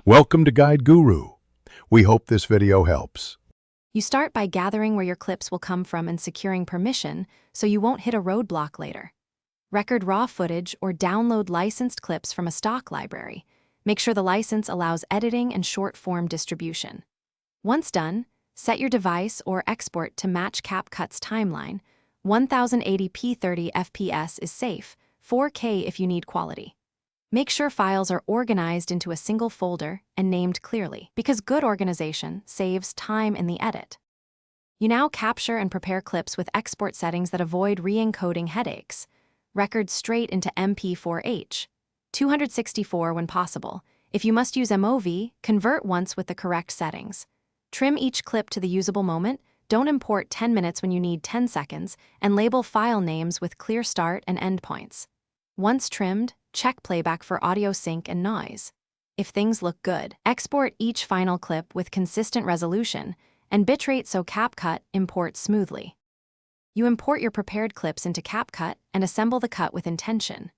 Welcome to Guide Guru. We hope this video helps. You start by gathering where your clips will come from and securing permission so you won't hit a roadblock later. Record raw footage or download licensed clips from a stock library. Make sure the license allows editing and short-form distribution. Once done, set your device or export to match Capcut's timeline. 1080p 30 FPS is safe, 4K if you need quality. Make sure files are organized into a single folder and named clearly, because good organization saves time in the edit. You now capture and prepare clips with export settings that avoid re-encoding headaches. Record straight into MP4H, 264 when possible. If you must use MOV, convert once with the correct settings. Trim each clip to the usable moment, don't import 10 minutes when you need 10 seconds, and label file names with clear start and end points. Once trimmed, check playback for audio sync and noise. If things look good, export each final clip with consistent resolution and bitrate so Capcut imports smoothly. You import your prepared clips into Capcut and assemble the cut with intention.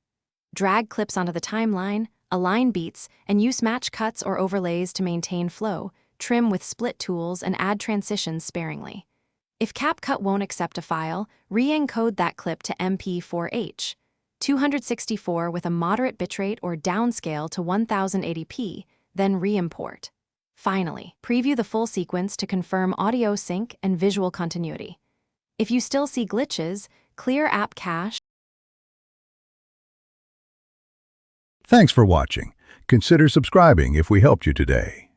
Drag clips onto the timeline, align beats, and use match cuts or overlays to maintain flow. Trim with split tools and add transitions sparingly. If Capcut won't accept a file, re-encode that clip to MP4H, 264 with a moderate bitrate or downscale to 1080p, then re-import. Finally, preview the full sequence to confirm audio sync and visual continuity. If you still see glitches, clear app cache. Thanks for watching. Consider subscribing if we helped you today.